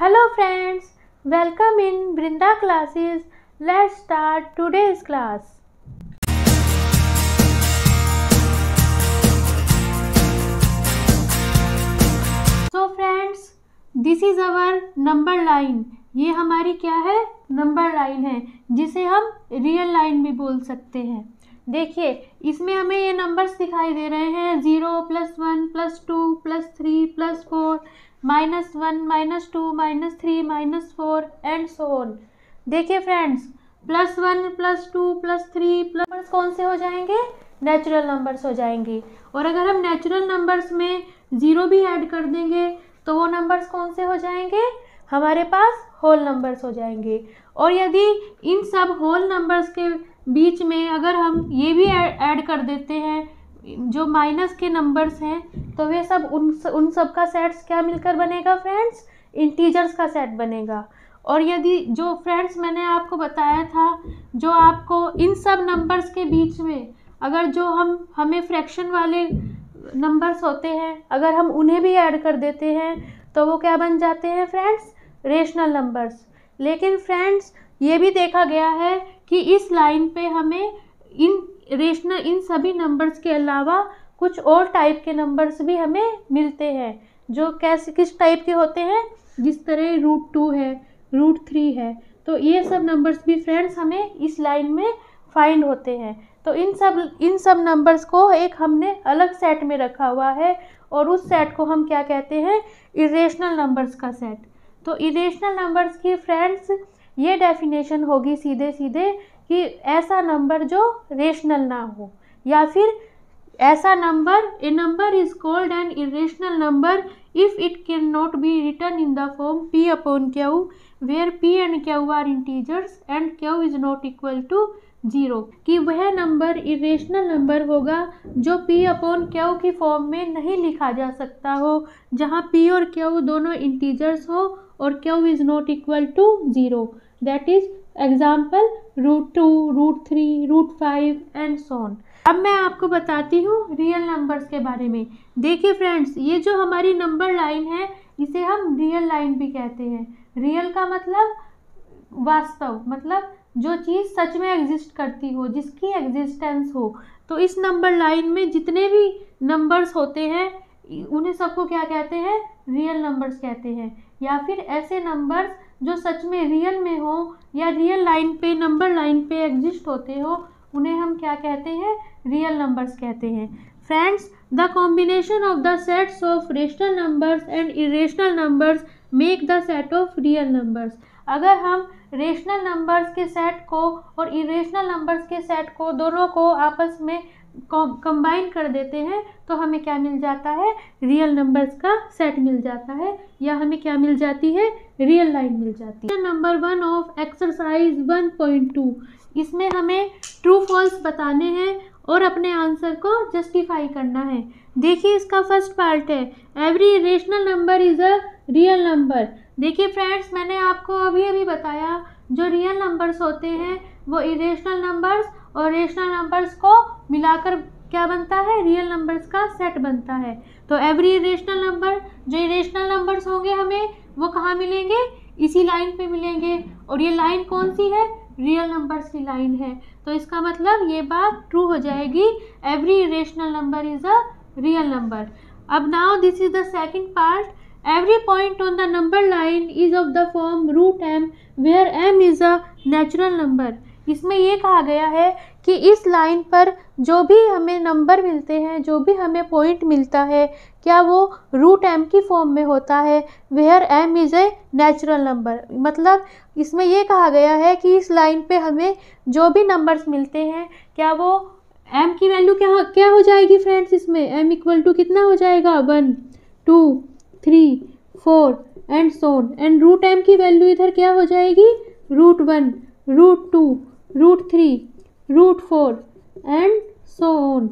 Hello friends, welcome in Brinda classes. Let's start today's class. So friends, this is our number line. ये हमारी क्या है? Number line है, जिसे हम रियल लाइन भी बोल सकते हैं। देखिए, इसमें हमें ये नंबर्स दिखाई दे रहे हैं 0 +1 +2 +3 +4 -1 -2 -3 -4 एंड सो ऑन। देखिए फ्रेंड्स, +1 +2 +3 नंबर्स कौन से हो जाएंगे? नेचुरल नंबर्स हो जाएंगे। और अगर हम नेचुरल नंबर्स में 0 भी ऐड कर देंगे तो वो नंबर्स कौन से हो जाएंगे? हमारे पास होल नंबर्स हो जाएंगे। और यदि इन सब होल नंबर्स के बीच में अगर हम ये भी ऐड कर देते हैं जो माइनस के नंबर्स हैं, तो वे सब उन सब का सेट्स क्या मिलकर बनेगा फ्रेंड्स? इंटीजर्स का सेट बनेगा। और यदि जो फ्रेंड्स मैंने आपको बताया था, जो आपको इन सब नंबर्स के बीच में अगर जो हमें फ्रैक्शन वाले नंबर्स होते हैं, अगर हम उन्हें भी ऐड कर देते हैं तो वो क्या बन जाते हैं फ्रेंड्स? Rational numbers. लेकिन फ्रेंड्स, ये भी देखा गया है कि इस लाइन पे हमें इन सभी नंबर्स के अलावा कुछ और टाइप के नंबर्स भी हमें मिलते हैं, जो किस टाइप के होते हैं? जिस तरह √2 है, √3 है। तो ये सब नंबर्स भी फ्रेंड्स हमें इस लाइन में फाइंड होते हैं। तो इन सब नंबर्स को एक हमने अलग सेट में रखा हुआ है, और उस सेट को हम क्या कहते हैं? इरेशनल नंबर्स का सेट। तो इरेशनल नंबर्स की फ्रेंड्स ये डेफिनेशन होगी सीधे सीधे कि ऐसा नंबर जो रेशनल ना हो, या फिर ऐसा number, a number is called an irrational number if it can not be written in the form P/Q, where P and Q are integers and Q is not equal to 0। कि वह number irrational number होगा जो P/Q की form में नहीं लिखा जा सकता हो, जहाँ P और Q दोनों इंटीजर्स हो और Q is not equal to 0। That is example √2, √3, √5 and so on. अब मैं आपको बताती हूँ रियल नंबर्स के बारे में। देखिए फ्रेंड्स, ये जो हमारी नंबर लाइन है, इसे हम रियल लाइन भी कहते हैं। रियल का मतलब वास्तव, मतलब जो चीज़ सच में एग्जिस्ट करती हो, जिसकी एग्जिस्टेंस हो। तो इस नंबर लाइन में जितने भी नंबर्स होते हैं, उन्हें सबको क्या कहते हैं? रियल नंबर्स कहते हैं। या फिर ऐसे नंबर्स जो सच में रियल में हो या रियल लाइन पे, नंबर लाइन पे एग्जिस्ट होते हो, उन्हें हम क्या कहते हैं? रियल नंबर्स कहते हैं। Friends, the combination of the sets of rational numbers and irrational numbers make the set of real numbers. अगर हम रेशनल नंबर्स के सेट को और इरेशनल नंबर्स के सेट को, दोनों को आपस में कंबाइन कर देते हैं, तो हमें क्या मिल जाता है? रियल नंबर्स का सेट मिल जाता है, या हमें क्या मिल जाती है? रियल लाइन मिल जाती है। नंबर 1 ऑफ एक्सरसाइज 1.2, इसमें हमें ट्रू फॉल्स बताने हैं और अपने आंसर को जस्टिफाई करना है। देखिए, इसका फर्स्ट पार्ट है every rational number is a real number. देखिए फ्रेंड्स, मैंने आपको अभी बताया जो रियल नंबर्स होते हैं वो इरेशनल नंबर्स और रेशनल नंबर्स को मिलाकर क्या बनता है? रियल नंबर्स का सेट बनता है। तो एवरी इरेशनल नंबर, जो इरेशनल नंबर्स होंगे हमें वो कहाँ मिलेंगे? इसी लाइन पे मिलेंगे। और ये लाइन कौन सी है? रियल नंबर्स की लाइन है। तो इसका मतलब ये बात ट्रू हो जाएगी, every irrational number is a real number. अब now this is the second part. Every point on the number line is of the form √m, where m is a natural number। इसमें ये कहा गया है कि इस लाइन पर जो भी हमें नंबर मिलते हैं, जो भी हमें पॉइंट मिलता है, क्या वो √m की फॉर्म में होता है, where m is a natural number। मतलब इसमें ये कहा गया है कि इस लाइन पे हमें जो भी नंबर्स मिलते हैं, क्या वो m की वैल्यू क्या हो जाएगी फ्रेंड्स? इसमें m इक्वल टू कितना हो जाएगा? 1, 2, 3, 4 and so on. And √m की वैल्यू इधर क्या हो जाएगी? √1, √2, √3, √4 एंड सो ऑन।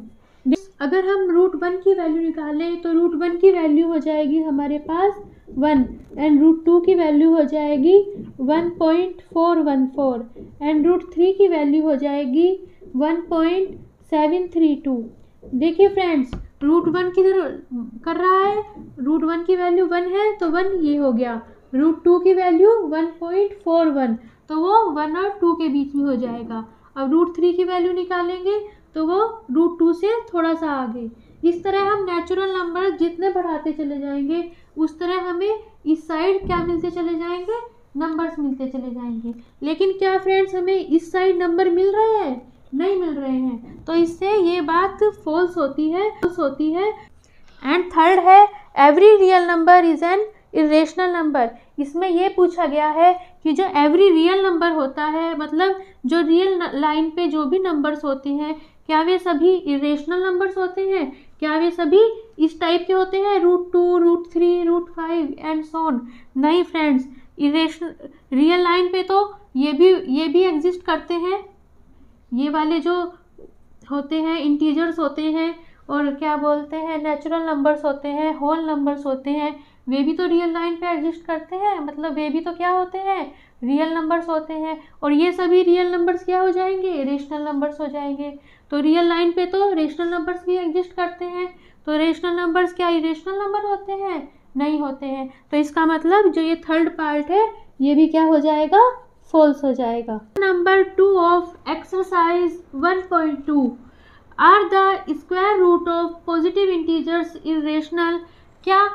अगर हम √1 की वैल्यू निकालें तो √1 की वैल्यू हो जाएगी हमारे पास 1, एंड √2 की वैल्यू हो जाएगी 1.414, एंड √3 की वैल्यू हो जाएगी 1.732। देखिए फ्रेंड्स, √1 किधर कर रहा है? √1 की वैल्यू 1 है, तो 1 ये हो गया। √2 की वैल्यू 1.41, तो वो 1 और 2 के बीच में हो जाएगा। अब √3 की वैल्यू निकालेंगे तो वो √2 से थोड़ा सा आगे। इस तरह हम नेचुरल नंबर जितने बढ़ाते चले जाएंगे उस तरह हमें इस साइड क्या मिलते चले जाएंगे, नंबर्स मिलते चले जाएंगे। लेकिन क्या फ्रेंड्स हमें इस साइड नंबर मिल रहे हैं? नहीं मिल रहे हैं, तो इससे ये बात फॉल्स होती है। एंड थर्ड है every real number is an irrational number. इसमें ये पूछा गया है कि जो एवरी रियल नंबर होता है, मतलब जो रियल लाइन पे जो भी नंबर्स होते हैं, क्या वे सभी इरेशनल नंबर्स होते हैं? क्या वे सभी इस टाइप के होते हैं, √2, √3, √5 एंड सो ऑन? नहीं फ्रेंड्स, इरेशनल रियल लाइन पे तो ये भी एग्जिस्ट करते हैं। ये वाले जो होते हैं इंटीजर्स होते हैं, और क्या बोलते हैं, नेचुरल नंबर्स होते हैं, होल नंबर्स होते हैं, वे भी तो रियल लाइन पे एग्जिस्ट करते हैं। मतलब वे भी तो क्या होते हैं, रियल नंबर्स होते हैं। और ये सभी रियल नंबर्स क्या हो जाएंगे, रेशनल नंबर्स हो जाएंगे। तो रियल लाइन पे तो रेशनल नंबर्स भी एग्जिस्ट करते हैं। तो रेशनल नंबर्स क्या इरेशनल नंबर होते हैं? नहीं होते हैं। तो इसका मतलब जो ये थर्ड पार्ट है ये भी क्या हो जाएगा, फॉल्स हो जाएगा। Number 2 of exercise 1.2 are the square root of positive integers irrational. क्या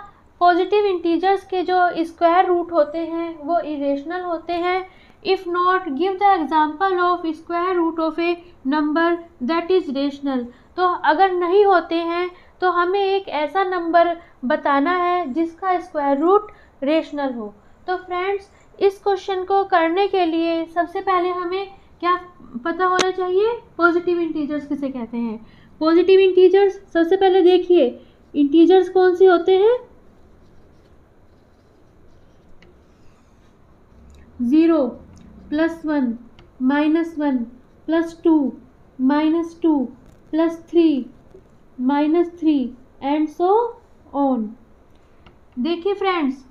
पॉजिटिव इंटीजर्स के जो स्क्वायर रूट होते हैं वो इरेशनल होते हैं? If not give the example of square root of a number that is rational. तो अगर नहीं होते हैं तो हमें एक ऐसा नंबर बताना है जिसका स्क्वायर रूट रेशनल हो। तो फ्रेंड्स, इस क्वेश्चन को करने के लिए सबसे पहले हमें क्या पता होना चाहिए, पॉजिटिव इंटीजर्स किसे कहते हैं। पॉजिटिव इंटीजर्स सबसे पहले देखिए, इंटीजर्स कौन से होते हैं, 0, +1, -1, +2, -2, +3, -3 एंड सो ऑन। देखिए फ्रेंड्स,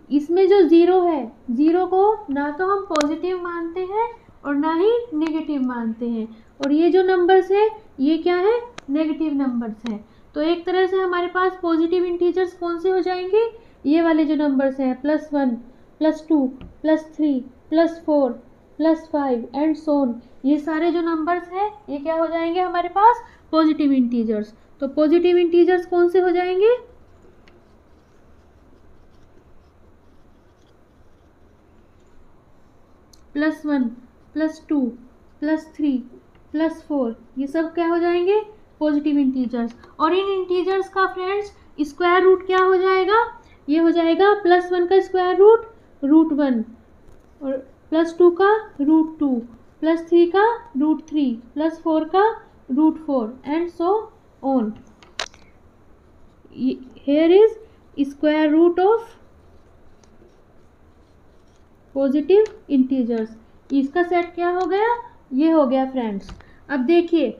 इसमें जो 0 है, 0 को ना तो हम पॉजिटिव मानते हैं और ना ही नेगेटिव मानते हैं। और ये जो नंबर्स है ये क्या है, नेगेटिव नंबर्स हैं। तो एक तरह से हमारे पास पॉजिटिव इंटीजर्स कौन से हो जाएंगे, ये वाले जो नंबर्स हैं, +1, +2, +3, +4, +5 एंड सो ऑन। ये सारे जो नंबर्स हैं ये क्या हो जाएंगे हमारे पास, पॉजिटिव इंटीजर्स। तो पॉजिटिव इंटीजर्स कौन से हो जाएंगे, +1, +2, +3, +4, ये सब क्या हो जाएंगे, पॉजिटिव इंटीजर्स। और इन इंटीजर्स का फ्रेंड्स स्क्वायर रूट क्या हो जाएगा, ये हो जाएगा +1 का स्क्वायर रूट √1, और +2 का √2, +3 का √3, +4 का √4 and so on. Here is square root of positive integers. इसका सेट क्या हो गया, ये हो गया फ्रेंड्स। अब देखिए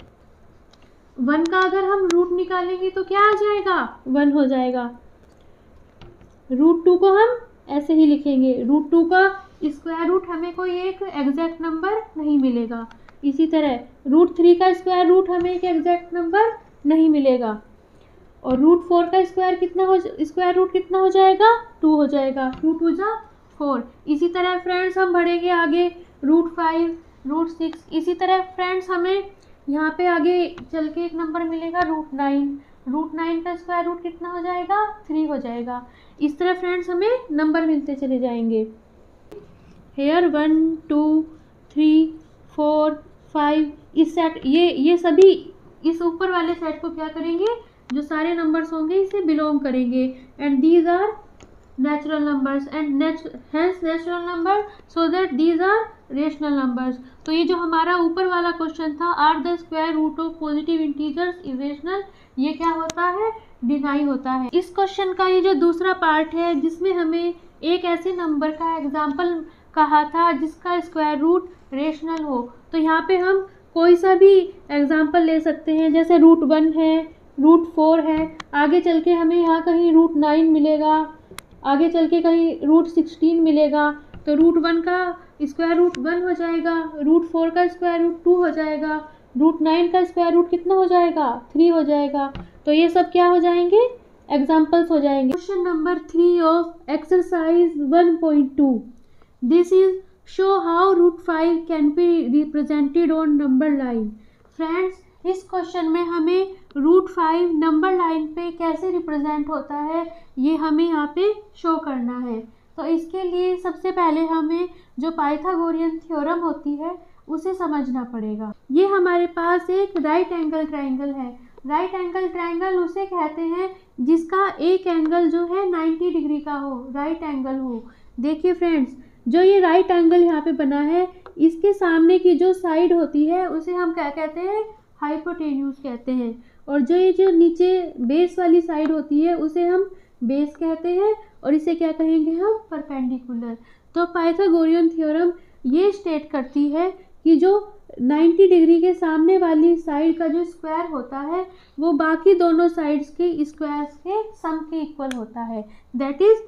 1 का अगर हम रूट निकालेंगे तो क्या आ जाएगा, 1 हो जाएगा। √2 को हम ऐसे ही लिखेंगे, √2 का स्क्वायर रूट हमें कोई एक एग्जैक्ट नंबर नहीं मिलेगा। इसी तरह √3 का स्क्वायर रूट हमें एक एग्जैक्ट नंबर नहीं मिलेगा। और √4 का स्क्वायर रूट कितना हो जाएगा, 2 हो जाएगा, 2 2 जा 4। इसी तरह फ्रेंड्स हम बढ़ेंगे आगे, √5, √6। इसी तरह फ्रेंड्स हमें यहाँ पे आगे चल के एक नंबर मिलेगा √9। √9 का स्क्वायर रूट कितना हो जाएगा, 3 हो जाएगा। इस तरह फ्रेंड्स हमें नंबर मिलते चले जाएंगे। हेयर 1 2 3 4 5 इस सेट, ये सभी इस ऊपर वाले सेट को क्या करेंगे, जो सारे नंबर्स होंगे इसे बिलोंग करेंगे। And these are natural numbers and hence natural number so that these are rational numbers। तो ये जो हमारा ऊपर वाला क्वेश्चन था, are the square root of positive integers irrational, ये क्या होता है, डिनाई होता है। इस क्वेश्चन का ये जो दूसरा पार्ट है जिसमें हमें एक ऐसे नंबर का एग्जाम्पल कहा था जिसका स्क्वायर रूट रेशनल हो, तो यहाँ पे हम कोई सा भी एग्जाम्पल ले सकते हैं। जैसे √1 है, √4 है, आगे चल के हमें यहाँ कहीं √9 मिलेगा, आगे चल के कहीं √16 मिलेगा। तो √1 का स्क्वायर रूट 1 हो जाएगा, √4 का स्क्वायर रूट 2 हो जाएगा, √9 का स्क्वायर रूट कितना हो जाएगा, 3 हो जाएगा। तो ये सब क्या हो जाएंगे, एग्जाम्पल्स हो जाएंगे। Question number 3 of exercise 1.2, this is show how √5 can be represented on number line. Friends, इस क्वेश्चन में हमें √5 नंबर लाइन पे कैसे रिप्रेजेंट होता है ये हमें यहाँ पे शो करना है। तो इसके लिए सबसे पहले हमें जो पाइथागोरियन थ्योरम होती है उसे समझना पड़ेगा। ये हमारे पास एक राइट एंगल ट्रायंगल है। राइट एंगल ट्रायंगल उसे कहते हैं जिसका एक एंगल जो है 90 डिग्री का हो, राइट एंगल हो। देखिए फ्रेंड्स, जो ये राइट एंगल यहाँ पे बना है, इसके सामने की जो साइड होती है उसे हम क्या कहते हैं, हाइपोटेन्यूज कहते हैं। और जो नीचे बेस वाली साइड होती है उसे हम बेस कहते हैं, और इसे क्या कहेंगे हम, परपेंडिकुलर। तो पाइथागोरियन थ्योरम ये स्टेट करती है कि जो 90 डिग्री के सामने वाली साइड का जो स्क्वायर होता है वो बाकी दोनों साइड्स के स्क्वायर्स के सम के इक्वल होता है। That is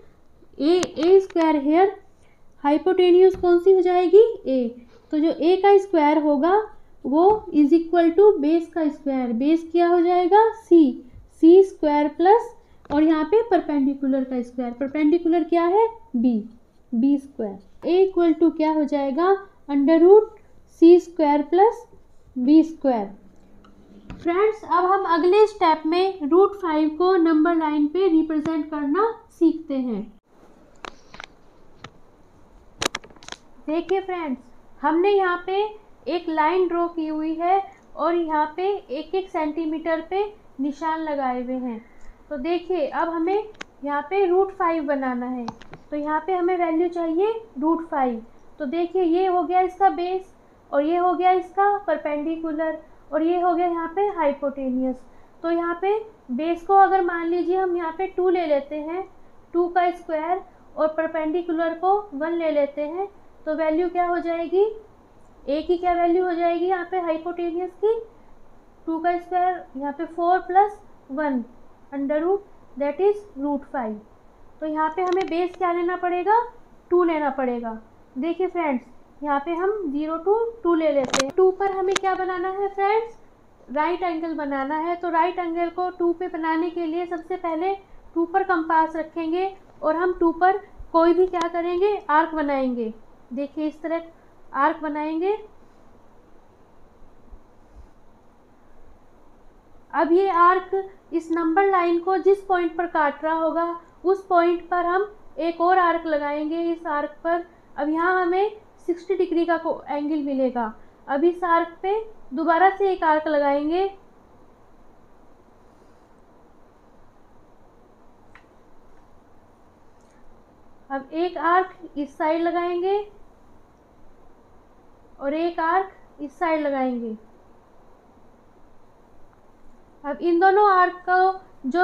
a square here, hypotenuse कौन सी हो जाएगी, ए। तो जो ए का स्क्वायर होगा वो इज इक्वल टू बेस का स्क्वायर, बेस क्या हो जाएगा, सी स्क्वायर प्लस, और यहाँ पे परपेंडिकुलर का स्क्वायर, परपेंडिकुलर क्या है, B square. A equal to क्या हो जाएगा, √c square plus B square. Friends, अब हम अगले स्टेप में √5 को नंबर लाइन पे रिप्रेजेंट करना सीखते हैं। देखिए फ्रेंड्स, हमने यहाँ पे एक लाइन ड्रॉ की हुई है और यहाँ पे 1-1 सेंटीमीटर पे निशान लगाए हुए हैं। तो देखिए, अब हमें यहाँ पे √5 बनाना है। तो यहाँ पे हमें वैल्यू चाहिए √5। तो देखिए, ये हो गया इसका बेस, और ये हो गया इसका परपेंडिकुलर, और ये हो गया यहाँ पे हाइपोटेनियस। तो यहाँ पे बेस को अगर मान लीजिए हम यहाँ पे 2 ले लेते हैं, 2 का स्क्वायर, और परपेंडिकुलर को 1 ले लेते हैं, तो वैल्यू क्या हो जाएगी, ए की क्या वैल्यू हो जाएगी यहाँ पे हाइपोटेनियस की, 2 का स्क्वायर, यहाँ पे 4 + 1 √ दैट इज √5। तो यहाँ पे हमें बेस क्या लेना पड़ेगा, 2 लेना पड़ेगा। देखिए फ्रेंड्स, यहाँ पे हम 0 to 2 ले लेते हैं। 2 पर हमें क्या बनाना है फ्रेंड्स, राइट एंगल बनाना है। तो राइट एंगल को 2 पे बनाने के लिए सबसे पहले 2 पर कंपास रखेंगे और हम 2 पर कोई भी क्या करेंगे, आर्क बनाएंगे। देखिए, इस तरह आर्क बनाएंगे। अब ये आर्क इस नंबर लाइन को जिस पॉइंट पर काट रहा होगा उस पॉइंट पर हम एक और आर्क लगाएंगे इस आर्क पर। अब यहाँ हमें 60 डिग्री का एंगल मिलेगा। अब इस आर्क पे दोबारा से एक आर्क लगाएंगे। अब एक आर्क इस साइड लगाएंगे और एक आर्क इस साइड लगाएंगे। अब इन दोनों आर्क का जो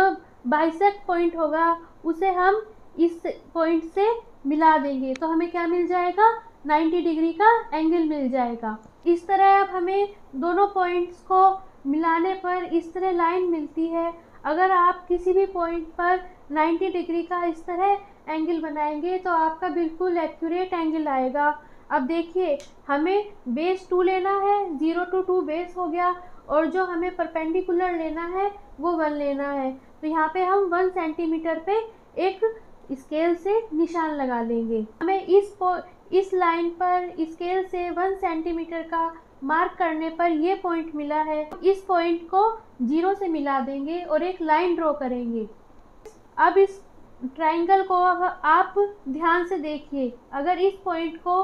बाइसेक्ट पॉइंट होगा उसे हम इस पॉइंट से मिला देंगे, तो हमें क्या मिल जाएगा, 90 डिग्री का एंगल मिल जाएगा। इस तरह अब हमें दोनों पॉइंट्स को मिलाने पर इस तरह लाइन मिलती है। अगर आप किसी भी पॉइंट पर 90 डिग्री का इस तरह एंगल बनाएंगे तो आपका बिल्कुल एक्यूरेट एंगल आएगा। अब देखिए, हमें बेस 2 लेना है, 0 to 2 बेस हो गया, और जो हमें परपेंडिकुलर लेना है वो 1 लेना है। तो यहाँ पे हम 1 सेंटीमीटर पे एक स्केल से निशान लगा लेंगे। हमें इस लाइन पर स्केल से 1 सेंटीमीटर का मार्क करने पर ये पॉइंट मिला है। इस पॉइंट को 0 से मिला देंगे और एक लाइन ड्रॉ करेंगे। अब इस ट्राइंगल को आप ध्यान से देखिए। अगर इस पॉइंट को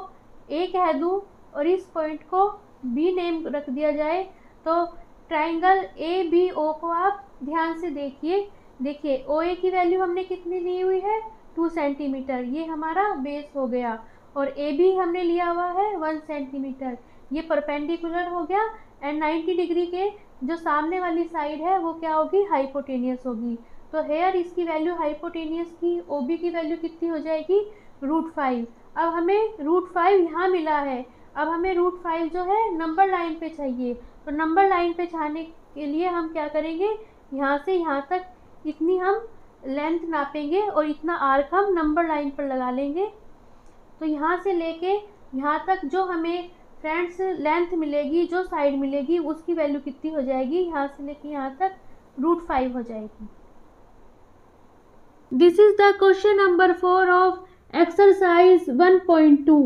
ए कह दूं और इस पॉइंट को बी नेम रख दिया जाए तो ट्राइंगल ABO को आप ध्यान से देखिए। देखिए, OA की वैल्यू हमने कितनी ली हुई है, 2 सेंटीमीटर, ये हमारा बेस हो गया, और AB हमने लिया हुआ है 1 सेंटीमीटर, ये परपेंडिकुलर हो गया। एंड 90 डिग्री के जो सामने वाली साइड है वो क्या होगी, हाइपोटेनियस होगी। तो हेयर इसकी वैल्यू हाइपोटेनियस की OB की वैल्यू कितनी हो जाएगी, √5। अब हमें √5 यहाँ मिला है। अब हमें √5 जो है नंबर लाइन पे चाहिए। तो नंबर लाइन पे जाने के लिए हम क्या करेंगे, यहाँ से यहाँ तक इतनी हम लेंथ नापेंगे और इतना आर्क हम नंबर लाइन पर लगा लेंगे। तो यहाँ से लेके यहाँ तक जो हमें फ्रेंड्स लेंथ मिलेगी, जो साइड मिलेगी, उसकी वैल्यू कितनी हो जाएगी, यहाँ से लेके यहाँ तक √5 हो जाएगी। This is the question number 4 of exercise 1.2।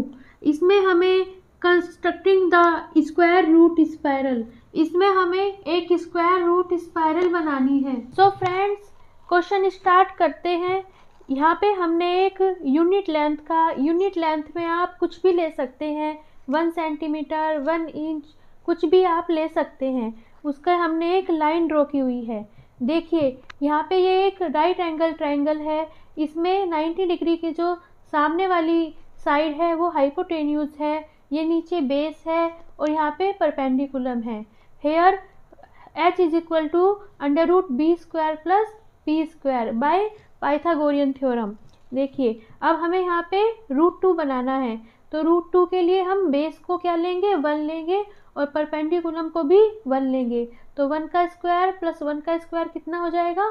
इसमें हमें constructing the square root spiral, इसमें हमें एक स्क्वायर रूट स्पायरल बनानी है। सो फ्रेंड्स, क्वेश्चन स्टार्ट करते हैं। यहाँ पे हमने एक यूनिट लेंथ में आप कुछ भी ले सकते हैं, 1 सेंटीमीटर, 1 इंच, कुछ भी आप ले सकते हैं। उसका हमने एक लाइन ड्रॉ की हुई है। देखिए यहाँ पे ये एक राइट एंगल ट्रायंगल है। इसमें 90 डिग्री की जो सामने वाली साइड है वो हाइपोटेन्यूज है, ये नीचे बेस है और यहाँ पे परपेंडिकुलम है। Here h is equal to √b² plus p² by Pythagorean theorem. देखिए अब हमें यहाँ पे √2 बनाना है, तो √2 के लिए हम बेस को क्या लेंगे, 1 लेंगे और परपेंडिकुलम को भी 1 लेंगे। तो 1 का स्क्वायर प्लस 1 का स्क्वायर कितना हो जाएगा,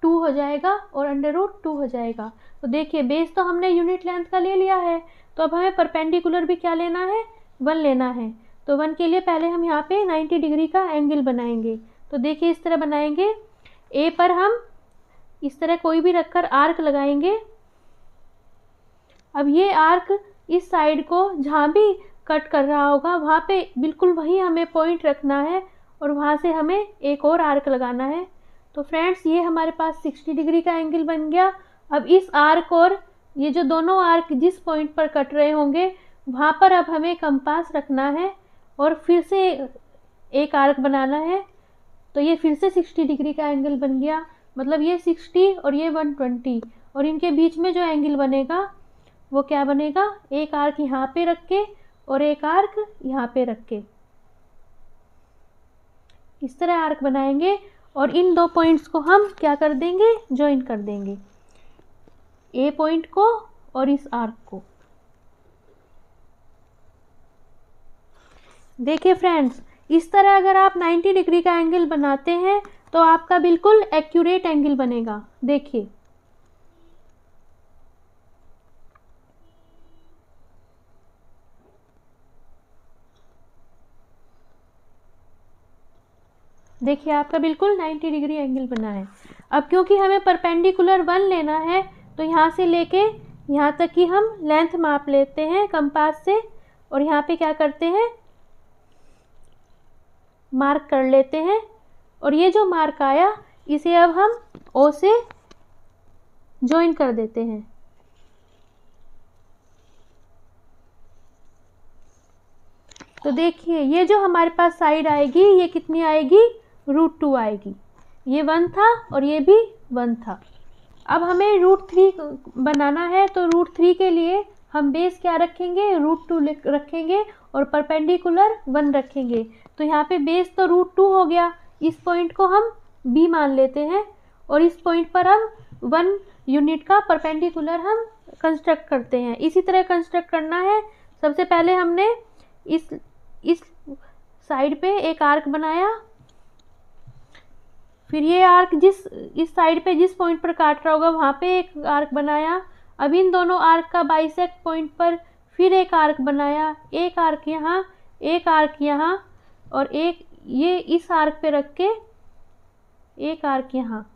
2 हो जाएगा और √2 हो जाएगा। तो देखिए बेस तो हमने यूनिट लेंथ का ले लिया है, तो अब हमें परपेंडिकुलर भी क्या लेना है, 1 लेना है। तो 1 के लिए पहले हम यहाँ पे 90 डिग्री का एंगल बनाएंगे। तो देखिए इस तरह बनाएंगे। ए पर हम इस तरह कोई भी रखकर आर्क लगाएंगे। अब ये आर्क इस साइड को जहाँ भी कट कर रहा होगा वहाँ पे बिल्कुल वही हमें पॉइंट रखना है और वहाँ से हमें एक और आर्क लगाना है। तो फ्रेंड्स ये हमारे पास 60 डिग्री का एंगल बन गया। अब इस आर्क और ये जो दोनों आर्क जिस पॉइंट पर कट रहे होंगे वहाँ पर अब हमें कंपास रखना है और फिर से एक आर्क बनाना है। तो ये फिर से 60 डिग्री का एंगल बन गया, मतलब ये 60 और ये 120 और इनके बीच में जो एंगल बनेगा वो क्या बनेगा, एक आर्क यहाँ पे रख के और एक आर्क यहाँ पे रख के इस तरह आर्क बनाएंगे और इन दो पॉइंट्स को हम क्या कर देंगे, ज्वाइन कर देंगे, ए पॉइंट को और इस आर्क को। देखिए फ्रेंड्स, इस तरह अगर आप 90 डिग्री का एंगल बनाते हैं तो आपका बिल्कुल एक्यूरेट एंगल बनेगा। देखिए देखिए आपका बिल्कुल 90 डिग्री एंगल बना है। अब क्योंकि हमें परपेंडिकुलर 1 लेना है तो यहाँ से लेके यहाँ तक की हम लेंथ माप लेते हैं कंपास से और यहाँ पे क्या करते हैं, मार्क कर लेते हैं। और ये जो मार्क आया इसे अब हम ओ से ज्वाइन कर देते हैं। तो देखिए ये जो हमारे पास साइड आएगी ये कितनी आएगी, √2 आएगी। ये 1 था और ये भी 1 था। अब हमें √3 बनाना है, तो √3 के लिए हम बेस क्या रखेंगे, √2 रखेंगे और परपेंडिकुलर 1 रखेंगे। तो यहाँ पे बेस तो √2 हो गया, इस पॉइंट को हम B मान लेते हैं और इस पॉइंट पर हम 1 यूनिट का परपेंडिकुलर हम कंस्ट्रक्ट करते हैं। इसी तरह कंस्ट्रक्ट करना है। सबसे पहले हमने इस साइड पे एक आर्क बनाया, फिर ये आर्क इस साइड पे जिस पॉइंट पर काट रहा होगा वहाँ पे एक आर्क बनाया। अब इन दोनों आर्क का बाइसेक्ट पॉइंट पर फिर एक आर्क बनाया, एक आर्क यहाँ, एक आर्क यहाँ और एक ये इस आर्क पे रख के एक आर्क यहाँ।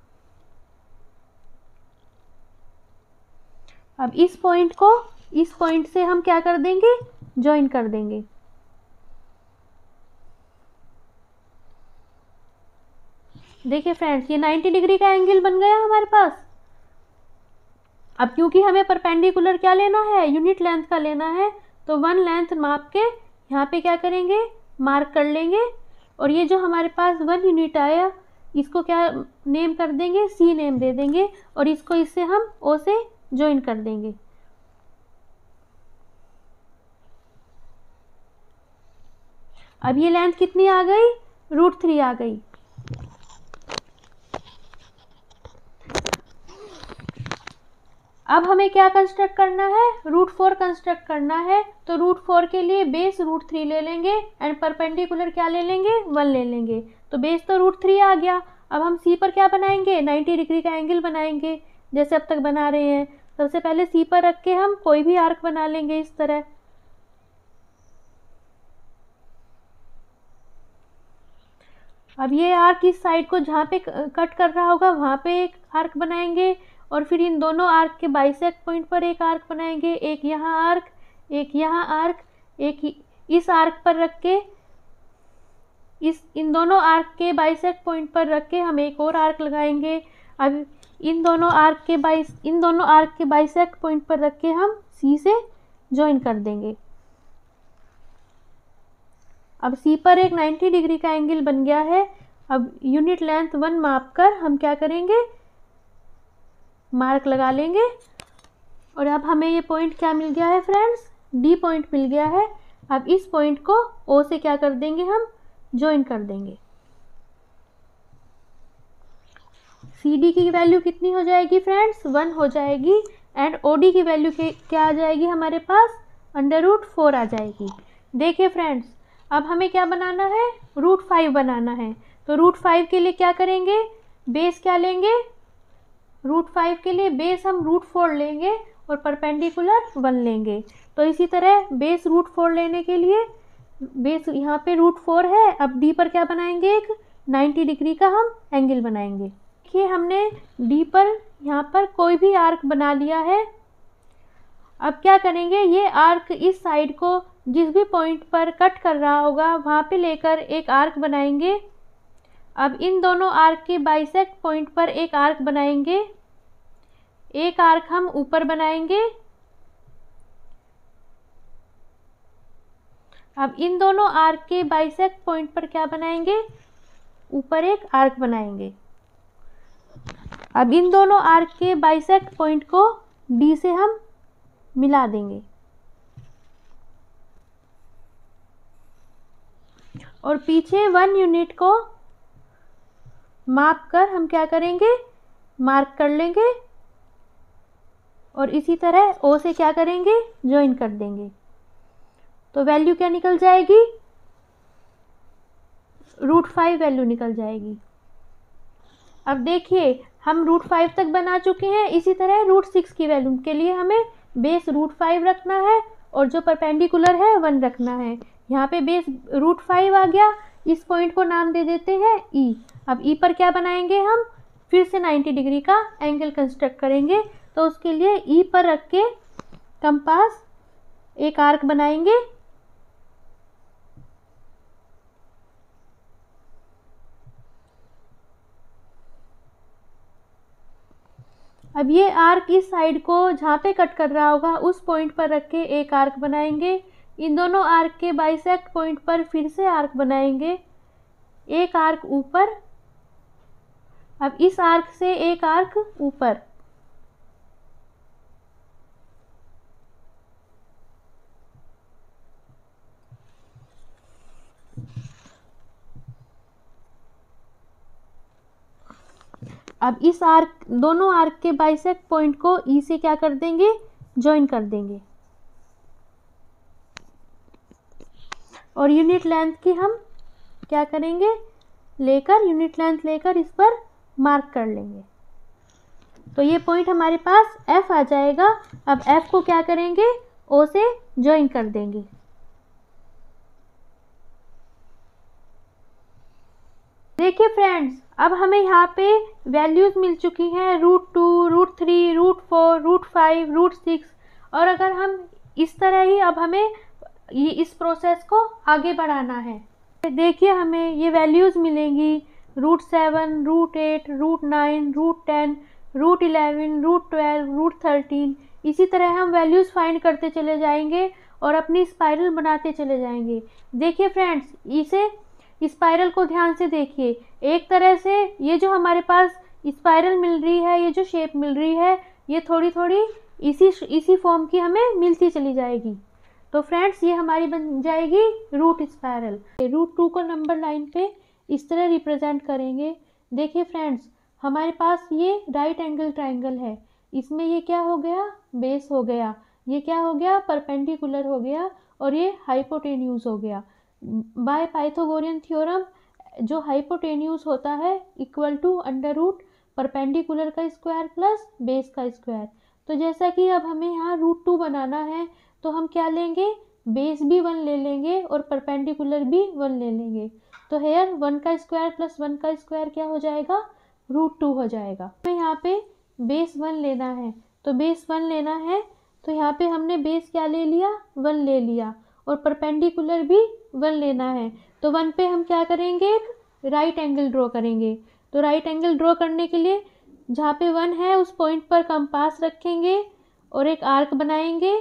अब इस पॉइंट को इस पॉइंट से हम क्या कर देंगे, ज्वाइन कर देंगे। देखिए फ्रेंड्स, ये 90 डिग्री का एंगल बन गया हमारे पास। अब क्योंकि हमें परपेंडिकुलर क्या लेना है, यूनिट लेंथ का लेना है, तो 1 लेंथ माप के यहाँ पे क्या करेंगे, मार्क कर लेंगे और ये जो हमारे पास 1 यूनिट आया इसको क्या नेम कर देंगे, C नेम दे देंगे और इसको इससे हम O से ज्वाइन कर देंगे। अब ये लेंथ कितनी आ गई, √3 आ गई। अब हमें क्या कंस्ट्रक्ट करना है, √4 कंस्ट्रक्ट करना है। तो √4 के लिए बेस √3 ले लेंगे एंड परपेंडिकुलर क्या ले लेंगे, 1 ले लेंगे। तो बेस तो √3 आ गया। अब हम C पर क्या बनाएंगे, 90 डिग्री का एंगल बनाएंगे जैसे अब तक बना रहे हैं। सबसे पहले C पर रख के हम कोई भी आर्क बना लेंगे इस तरह। अब ये आर्क इस साइड को जहाँ पे कट कर रहा होगा वहाँ पे एक आर्क बनाएंगे और फिर इन दोनों आर्क के बाइसेक्ट पॉइंट पर एक आर्क बनाएंगे, एक यहाँ आर्क, एक यहाँ आर्क, एक इस आर्क पर रख के इन दोनों आर्क के बाइसेक्ट पॉइंट पर रख के हम एक और आर्क लगाएंगे। अब इन दोनों आर्क के बाइसेक्ट पॉइंट पर रख के हम सी से ज्वाइन कर देंगे। अब सी पर एक 90 डिग्री का एंगल बन गया है। अब यूनिट लेंथ 1 माप कर हम क्या करेंगे, मार्क लगा लेंगे। और अब हमें ये पॉइंट क्या मिल गया है फ्रेंड्स, डी पॉइंट मिल गया है। अब इस पॉइंट को ओ से क्या कर देंगे, हम ज्वाइन कर देंगे। सी डी की वैल्यू कितनी हो जाएगी फ्रेंड्स, 1 हो जाएगी। एंड ओ डी की वैल्यू क्या आ जाएगी हमारे पास, √4 आ जाएगी। देखिए फ्रेंड्स, अब हमें क्या बनाना है, √5 बनाना है। तो √5 के लिए क्या करेंगे, बेस क्या लेंगे, √5 के लिए बेस हम √4 लेंगे और परपेंडिकुलर 1 लेंगे। तो इसी तरह बेस √4 लेने के लिए बेस यहाँ पे √4 है। अब डी पर क्या बनाएंगे, एक 90 डिग्री का हम एंगल बनाएंगे। देखिए हमने डी पर यहाँ पर कोई भी आर्क बना लिया है। अब क्या करेंगे, ये आर्क इस साइड को जिस भी पॉइंट पर कट कर रहा होगा वहाँ पे लेकर एक आर्क बनाएंगे। अब इन दोनों आर्क के बाइसेक्ट पॉइंट पर एक आर्क बनाएंगे, एक आर्क हम ऊपर बनाएंगे। अब इन दोनों आर्क के बाइसेक्ट पॉइंट पर क्या बनाएंगे, ऊपर एक आर्क बनाएंगे। अब इन दोनों आर्क के बाइसेक्ट पॉइंट को डी से हम मिला देंगे और पीछे 1 यूनिट को माप कर हम क्या करेंगे, मार्क कर लेंगे और इसी तरह ओ से क्या करेंगे, ज्वाइन कर देंगे। तो वैल्यू क्या निकल जाएगी, √5 वैल्यू निकल जाएगी। अब देखिए हम √5 तक बना चुके हैं। इसी तरह √6 की वैल्यू के लिए हमें बेस √5 रखना है और जो परपेंडिकुलर है 1 रखना है। यहाँ पे बेस √5 आ गया, इस पॉइंट को नाम दे देते हैं ई। अब ई पर क्या बनाएंगे, हम फिर से 90 डिग्री का एंगल कंस्ट्रक्ट करेंगे। तो उसके लिए ई पर रख के कंपास एक आर्क बनाएंगे। अब ये आर्क इस साइड को जहाँ पे कट कर रहा होगा उस पॉइंट पर रख के एक आर्क बनाएंगे। इन दोनों आर्क के बाइसेक्ट पॉइंट पर फिर से आर्क बनाएंगे, एक आर्क ऊपर। अब इस आर्क से एक आर्क ऊपर। अब इस आर्क, दोनों आर्क के बाइसेक्ट पॉइंट को ई से क्या कर देंगे, ज्वाइन कर देंगे। और यूनिट लेंथ की हम क्या करेंगे, यूनिट लेंथ लेकर इस पर मार्क कर लेंगे। तो ये पॉइंट हमारे पास एफ आ जाएगा। अब एफ को क्या करेंगे, ओ से ज्वाइन कर देंगे। देखिए फ्रेंड्स, अब हमें यहाँ पे वैल्यूज मिल चुकी हैं √2, √3, √4, √5, √6। और अगर हम इस तरह ही अब हमें इस प्रोसेस को आगे बढ़ाना है। देखिए हमें ये वैल्यूज मिलेंगी √7, √8, √9, √10, √11, √12, √13। इसी तरह हम वैल्यूज फाइंड करते चले जाएंगे और अपनी स्पाइरल बनाते चले जाएंगे। देखिए फ्रेंड्स, इसे स्पाइरल को ध्यान से देखिए। एक तरह से ये जो हमारे पास स्पाइरल मिल रही है, ये जो शेप मिल रही है, ये थोड़ी थोड़ी इसी फॉर्म की हमें मिलती चली जाएगी। तो फ्रेंड्स, ये हमारी बन जाएगी रूट स्पाइरल। √2 को नंबर लाइन पे इस तरह रिप्रेजेंट करेंगे। देखिए फ्रेंड्स, हमारे पास ये राइट एंगल ट्राइंगल है। इसमें ये क्या हो गया, बेस हो गया। ये क्या हो गया, परपेंडिकुलर हो गया। और ये हाइपोटेन्यूज हो गया। बाय पाइथागोरियन थ्योरम जो हाइपोटेन्यूज होता है इक्वल टू √ परपेंडिकुलर का स्क्वायर प्लस बेस का स्क्वायर। तो जैसा कि अब हमें यहाँ √2 बनाना है, तो हम क्या लेंगे, बेस भी 1 ले लेंगे और परपेंडिकुलर भी 1 ले लेंगे। तो हेयर 1 का स्क्वायर प्लस 1 का स्क्वायर क्या हो जाएगा, √2 हो जाएगा। हमें यहाँ पे बेस 1 लेना है। तो बेस 1 लेना है तो यहाँ पे हमने बेस क्या ले लिया, 1 ले लिया, और परपेंडिकुलर भी 1 लेना है। तो 1 पे हम क्या करेंगे, एक राइट एंगल ड्रॉ करेंगे। तो राइट एंगल ड्रॉ करने के लिए जहाँ पे 1 है उस पॉइंट पर कंपास रखेंगे और एक आर्क बनाएंगे।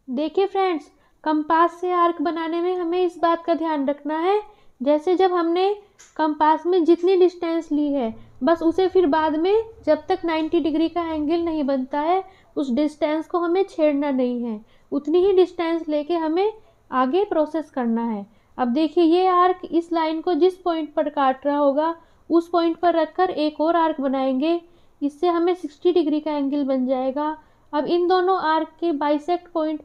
देखिए फ्रेंड्स, कंपास से आर्क बनाने में हमें इस बात का ध्यान रखना है, जैसे जब हमने कंपास में जितनी डिस्टेंस ली है बस उसे फिर बाद में जब तक 90 डिग्री का एंगल नहीं बनता है उस डिस्टेंस को हमें छेड़ना नहीं है, उतनी ही डिस्टेंस लेके हमें आगे प्रोसेस करना है। अब देखिए ये आर्क इस लाइन को जिस पॉइंट पर काट रहा होगा उस पॉइंट पर रखकर एक और आर्क बनाएंगे, इससे हमें 60 डिग्री का एंगल बन जाएगा। अब इन दोनों आर्क के बाइसेक्ट पॉइंट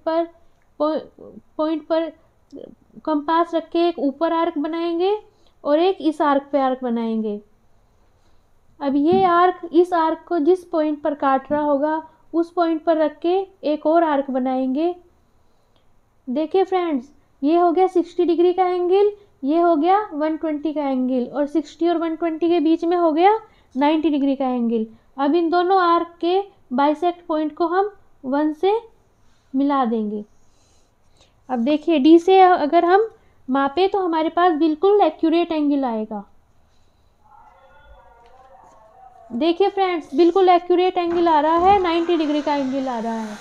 पर कंपास रख के एक ऊपर आर्क बनाएंगे और एक इस आर्क पे आर्क बनाएंगे। अब ये आर्क इस आर्क को जिस पॉइंट पर काट रहा होगा उस पॉइंट पर रख के एक और आर्क बनाएंगे। देखिए फ्रेंड्स, ये हो गया 60 डिग्री का एंगल, ये हो गया 120 का एंगल, और 60 और 120 के बीच में हो गया 90 डिग्री का एंगल। अब इन दोनों आर्क के बाइसेक्ट पॉइंट को हम 1 से मिला देंगे। अब देखिए डी से अगर हम मापे तो हमारे पास बिल्कुल एक्यूरेट एंगल आएगा। देखिए फ्रेंड्स, बिल्कुल एक्यूरेट एंगल आ रहा है, 90 डिग्री का एंगल आ रहा है।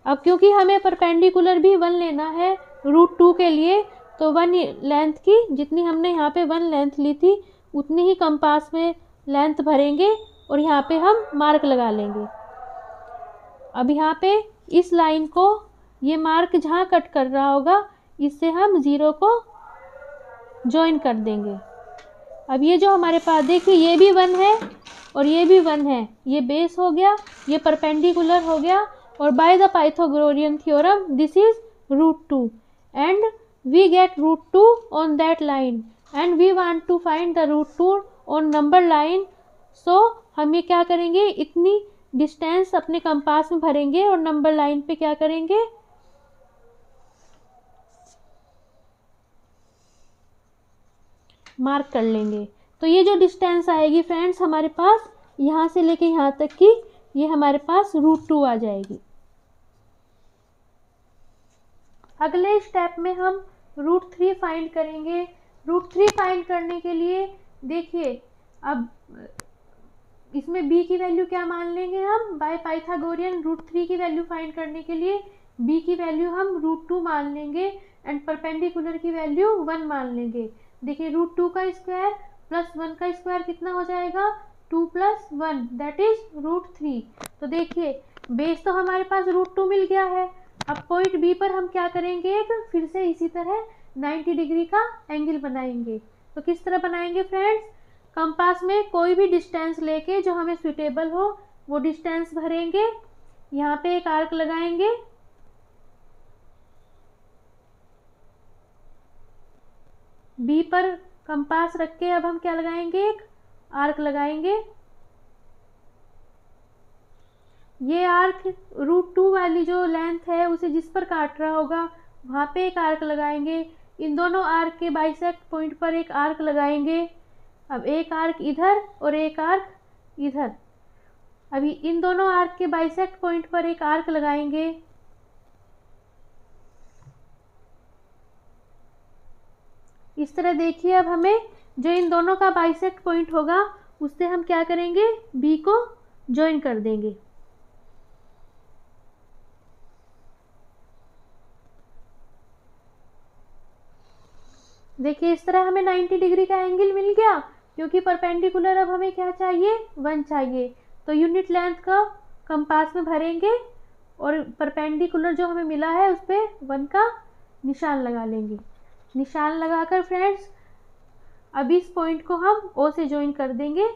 अब क्योंकि हमें परपेंडिकुलर भी 1 लेना है √2 के लिए, तो 1 लेंथ की जितनी हमने यहाँ पे 1 लेंथ ली थी उतनी ही कंपास में लेंथ भरेंगे और यहाँ पे हम मार्क लगा लेंगे। अब यहाँ पे इस लाइन को ये मार्क जहाँ कट कर रहा होगा इससे हम 0 को ज्वाइन कर देंगे। अब ये जो हमारे पास देखिए ये भी 1 है और ये भी 1 है, ये बेस हो गया, ये परपेंडिकुलर हो गया, और by the Pythagorean theorem this is √2 and we get √2 on that line and we want to find the √2 on number line. So हम ये क्या करेंगे, इतनी डिस्टेंस अपने कंपास में भरेंगे और नंबर लाइन पे क्या करेंगे, मार्क कर लेंगे। तो ये जो डिस्टेंस आएगी फ्रेंड्स हमारे पास यहाँ से लेके यहाँ तक की, ये हमारे पास √2 आ जाएगी। अगले स्टेप में हम √3 फाइंड करेंगे। √3 फाइंड करने के लिए देखिए अब इसमें b की वैल्यू क्या मान लेंगे हम, बाय पाइथागोरियन √3 की वैल्यू फाइंड करने के लिए b की वैल्यू हम √2 मान लेंगे एंड परपेंडिकुलर की वैल्यू 1 मान लेंगे। देखिए √2 का स्क्वायर प्लस 1 का स्क्वायर कितना हो जाएगा, 2 + 1 दैट इज √3। तो देखिए बेस तो हमारे पास √2 मिल गया है। अब पॉइंट बी पर हम क्या करेंगे, एक फिर से इसी तरह 90 डिग्री का एंगल बनाएंगे। तो किस तरह बनाएंगे फ्रेंड्स, कंपास में कोई भी डिस्टेंस लेके जो हमें सुटेबल हो वो डिस्टेंस भरेंगे, यहाँ पे एक आर्क लगाएंगे, बी पर कंपास रख के अब हम क्या लगाएंगे, एक आर्क लगाएंगे। ये आर्क √2 वाली जो लेंथ है उसे जिस पर काट रहा होगा वहाँ पे एक आर्क लगाएंगे। इन दोनों आर्क के बाइसेक्ट पॉइंट पर एक आर्क लगाएंगे। अब एक आर्क इधर और एक आर्क इधर। अभी इन दोनों आर्क के बाइसेक्ट पॉइंट पर एक आर्क लगाएंगे। इस तरह देखिए अब हमें जो इन दोनों का बाइसेक्ट पॉइंट होगा उससे हम क्या करेंगे, बी को ज्वाइन कर देंगे। देखिए इस तरह हमें 90 डिग्री का एंगल मिल गया, क्योंकि परपेंडिकुलर अब हमें क्या चाहिए, 1 चाहिए। तो यूनिट लेंथ का कंपास में भरेंगे और परपेंडिकुलर जो हमें मिला है उस पर 1 का निशान लगा लेंगे। निशान लगाकर फ्रेंड्स अब इस पॉइंट को हम ओ से ज्वाइन कर देंगे।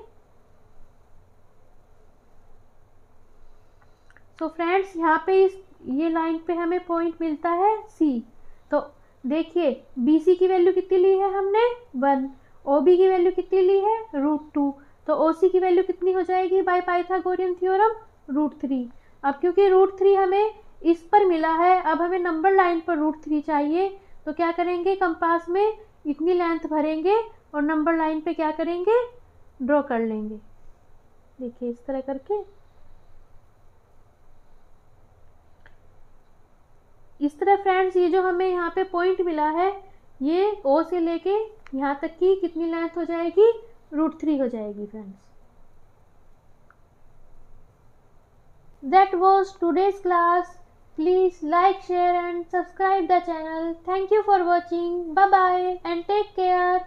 तो फ्रेंड्स यहाँ पे ये लाइन पे हमें पॉइंट मिलता है सी। तो देखिए BC की वैल्यू कितनी ली है हमने, 1। OB की वैल्यू कितनी ली है, √2। तो OC की वैल्यू कितनी हो जाएगी बाय पाइथागोरियन थ्योरम, √3। अब क्योंकि √3 हमें इस पर मिला है, अब हमें नंबर लाइन पर √3 चाहिए। तो क्या करेंगे, कंपास में इतनी लेंथ भरेंगे और नंबर लाइन पे क्या करेंगे, ड्रॉ कर लेंगे। देखिए इस तरह करके, इस तरह फ्रेंड्स ये जो हमें यहाँ पे पॉइंट मिला है, ये ओ से लेके यहाँ तक की कितनी लेंथ हो जाएगी, √3 हो जाएगी friends. That was today's class. Please like, share and subscribe the channel. Thank you for watching. Bye bye and take care.